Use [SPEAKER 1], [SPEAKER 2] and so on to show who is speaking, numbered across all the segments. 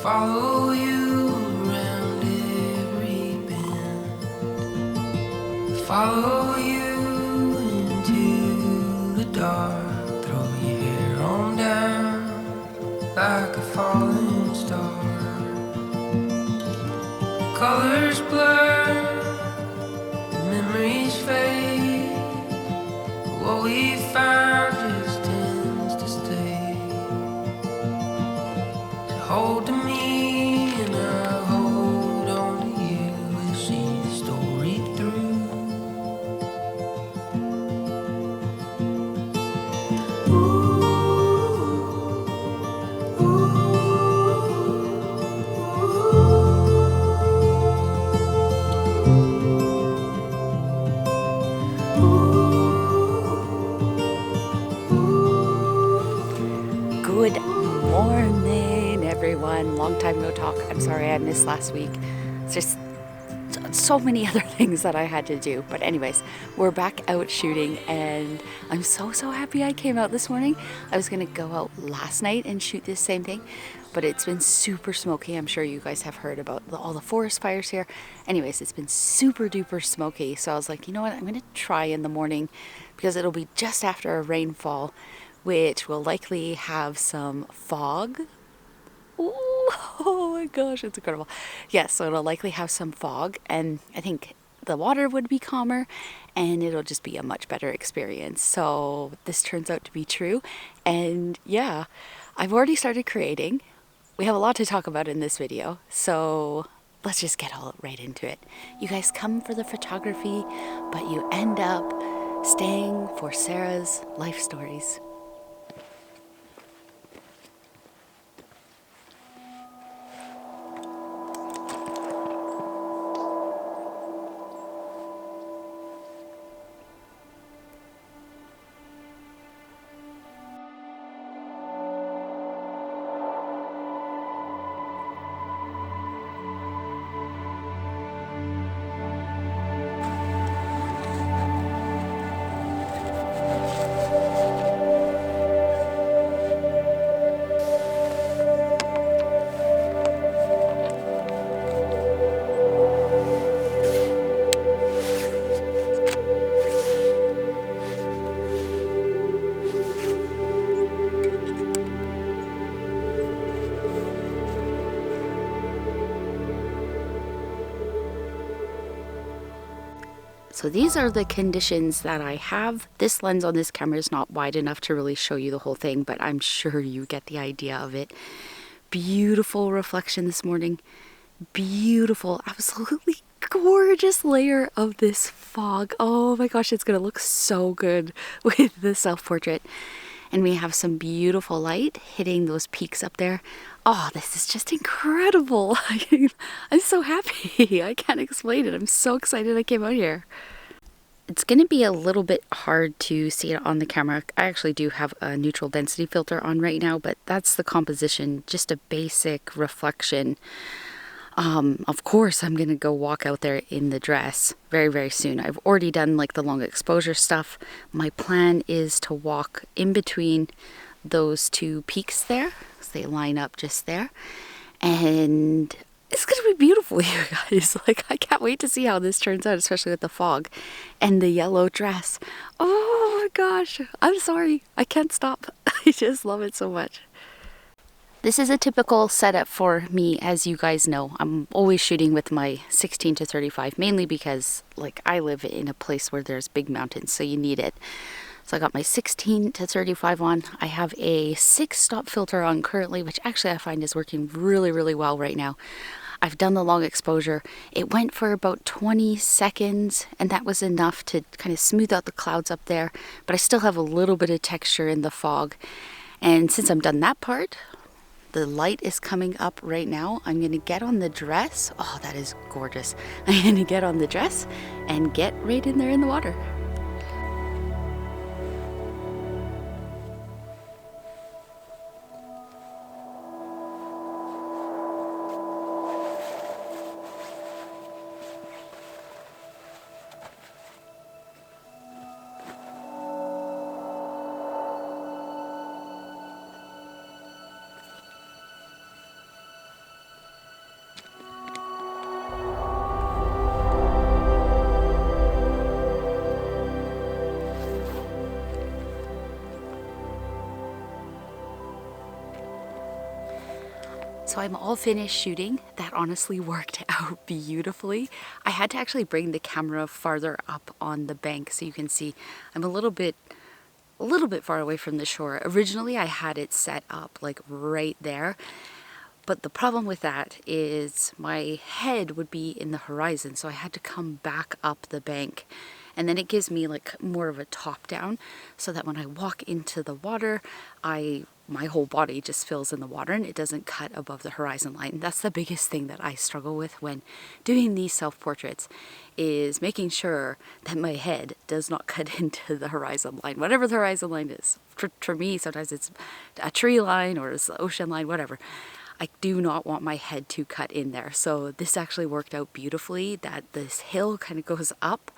[SPEAKER 1] follow you around every bend, follow you into the dark, throw your hair on down like a falling star. Colors blur, memories fade, what we found just tends to stay. So hold to me and I'll hold on to you. We'll see the story through.
[SPEAKER 2] Good morning, everyone. Long time no talk. I'm sorry I missed last week. It's just so many other things that I had to do. But anyways, we're back out shooting and I'm so happy I came out this morning. I was gonna go out last night and shoot this same thing, but it's been super smoky. I'm sure you guys have heard about all the forest fires here. Anyways, it's been super duper smoky. So I was like, you know what? I'm gonna try in the morning because it'll be just after a rainfall, which will likely have some fog. Ooh, oh my gosh, it's incredible. Yes, so it'll likely have some fog, and I think the water would be calmer and it'll just be a much better experience. So this turns out to be true. And yeah, I've already started creating. We have a lot to talk about in this video, so let's just get all right into it. You guys come for the photography, but you end up staying for Sarah's life stories. So these are the conditions that I have. This lens on this camera is not wide enough to really show you the whole thing, but I'm sure you get the idea of it. Beautiful reflection this morning. Beautiful, absolutely gorgeous layer of this fog. Oh my gosh, it's gonna look so good with the self-portrait. And we have some beautiful light hitting those peaks up there. Oh, this is just incredible. I'm so happy. I can't explain it. I'm so excited I came out here. It's going to be a little bit hard to see it on the camera. I actually do have a neutral density filter on right now, but that's the composition, just a basic reflection. Of course, I'm going to go walk out there in the dress very soon. I've already done like the long exposure stuff. My plan is to walk in between those two peaks there. So they line up just there. And it's going to be beautiful, you guys. Like, I can't wait to see how this turns out, especially with the fog and the yellow dress. Oh my gosh. I'm sorry. I can't stop. I just love it so much. This is a typical setup for me, as you guys know. I'm always shooting with my 16 to 35, mainly because like I live in a place where there's big mountains, so you need it. So I got my 16 to 35 on. I have a 6-stop filter on currently, which actually I find is working really well right now. I've done the long exposure. It went for about 20 seconds, and that was enough to kind of smooth out the clouds up there, but I still have a little bit of texture in the fog. And since I'm done that part, the light is coming up right now. I'm gonna get on the dress. Oh, that is gorgeous. I'm gonna get on the dress and get right in there in the water. So I'm all finished shooting. That honestly worked out beautifully. I had to actually bring the camera farther up on the bank so you can see I'm a little bit far away from the shore. Originally I had it set up like right there, but the problem with that is my head would be in the horizon, so I had to come back up the bank. And then it gives me like more of a top down so that when I walk into the water, my whole body just fills in the water and it doesn't cut above the horizon line. That's the biggest thing that I struggle with when doing these self-portraits, is making sure that my head does not cut into the horizon line, whatever the horizon line is. For me, sometimes it's a tree line or it's the ocean line, whatever. I do not want my head to cut in there. So this actually worked out beautifully, that this hill kind of goes up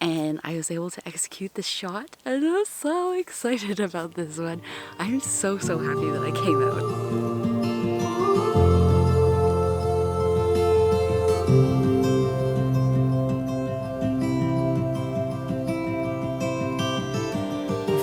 [SPEAKER 2] and I was able to execute the shot, and I'm so excited about this one. I'm so happy that I came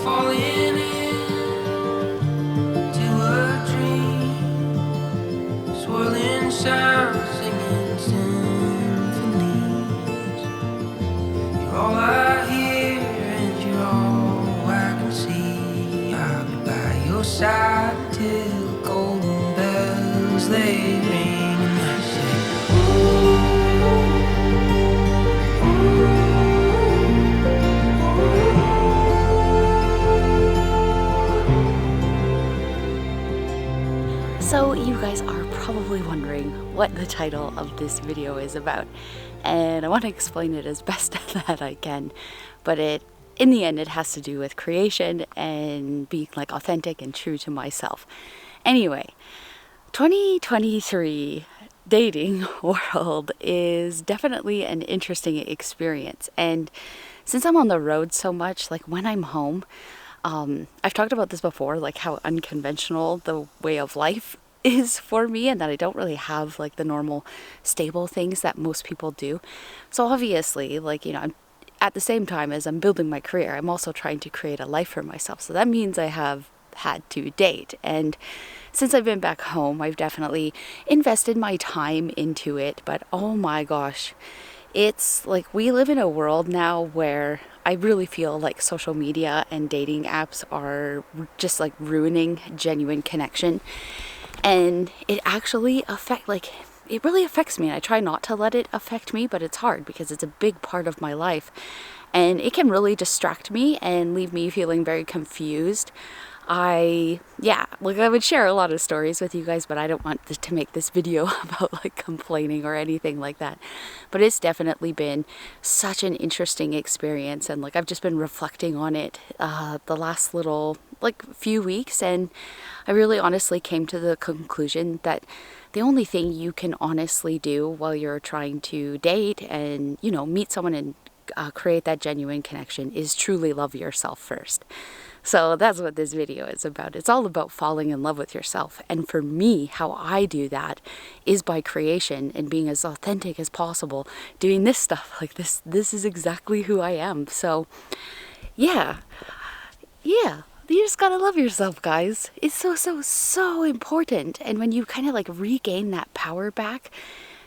[SPEAKER 1] Falling into a dream, swirling sounds, singing symphonies. You're all I hear and you're all I can see. I'll be by your side till golden bells they ring and I say,
[SPEAKER 2] out. So you guys are probably wondering what the title of this video is about, and I want to explain it as best that I can, but in the end it has to do with creation and being like authentic and true to myself. Anyway, 2023 dating world is definitely an interesting experience, and since I'm on the road so much, like when I'm home, I've talked about this before, like how unconventional the way of life is for me, and that I don't really have like the normal stable things that most people do. So obviously, like, you know, I'm, at the same time as I'm building my career, I'm also trying to create a life for myself. So that means I have had to date. And since I've been back home, I've definitely invested my time into it. But oh my gosh, it's like we live in a world now where I really feel like social media and dating apps are just like ruining genuine connection. And it actually it really affects me. And I try not to let it affect me, but it's hard because it's a big part of my life. And it can really distract me and leave me feeling very confused. I would share a lot of stories with you guys, but I don't want to make this video about like complaining or anything like that. But it's definitely been such an interesting experience, and like I've just been reflecting on it the last little like few weeks, and I really honestly came to the conclusion that the only thing you can honestly do while you're trying to date and, you know, meet someone and create that genuine connection is truly love yourself first. So that's what this video is about. It's all about falling in love with yourself. And for me, how I do that is by creation and being as authentic as possible, doing this stuff like this. This is exactly who I am. So yeah. You just gotta love yourself, guys. It's so important. And when you kind of like regain that power back,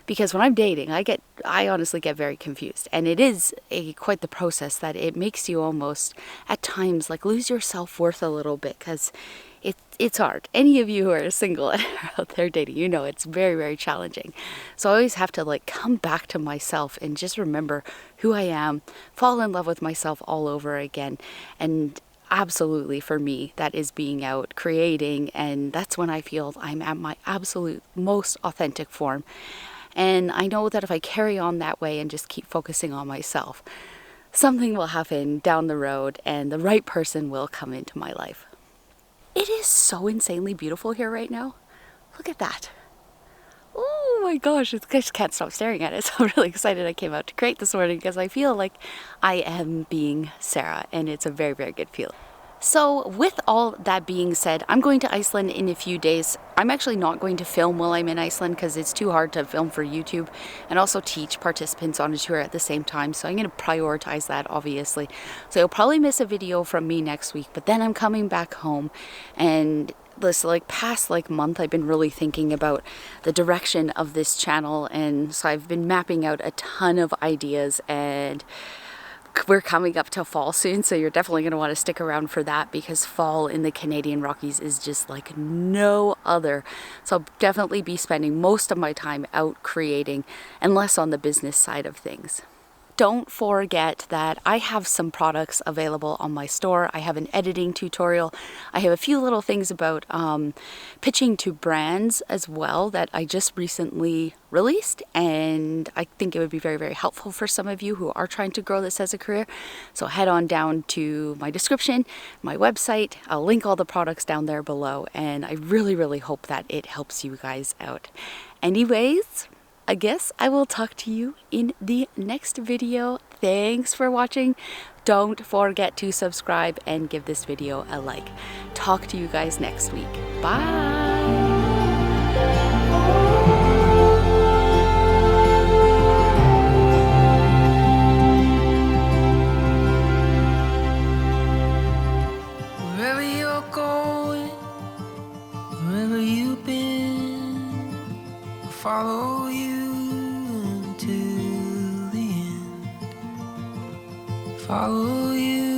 [SPEAKER 2] because when I'm dating, I honestly get very confused, and it is quite the process that it makes you almost at times like lose your self-worth a little bit, because it's hard. Any of you who are single and are out there dating, you know it's very challenging. So I always have to like come back to myself and just remember who I am, fall in love with myself all over again. And absolutely, for me, that is being out creating, and that's when I feel I'm at my absolute most authentic form. And I know that if I carry on that way and just keep focusing on myself, something will happen down the road and the right person will come into my life. It is so insanely beautiful here right now. Look at that. Oh my gosh, I just can't stop staring at it. So I'm really excited I came out to create this morning because I feel like I am being Sarah, and it's a very good feeling. So with all that being said, I'm going to Iceland in a few days. I'm actually not going to film while I'm in Iceland because it's too hard to film for YouTube and also teach participants on a tour at the same time. So I'm going to prioritize that, obviously. So you'll probably miss a video from me next week, but then I'm coming back home, and this like past like month, I've been really thinking about the direction of this channel, and so I've been mapping out a ton of ideas, and we're coming up to fall soon, so you're definitely going to want to stick around for that, because fall in the Canadian Rockies is just like no other. So I'll definitely be spending most of my time out creating and less on the business side of things. Don't forget that I have some products available on my store. I have an editing tutorial. I have a few little things about pitching to brands as well that I just recently released, and I think it would be very, very helpful for some of you who are trying to grow this as a career. So head on down to my description, my website. I'll link all the products down there below, and I really, really hope that it helps you guys out. Anyways, I guess I will talk to you in the next video. Thanks for watching. Don't forget to subscribe and give this video a like. Talk to you guys next week. Bye.
[SPEAKER 1] Wherever you're going, wherever you've been, I'll follow you until the end. Follow you.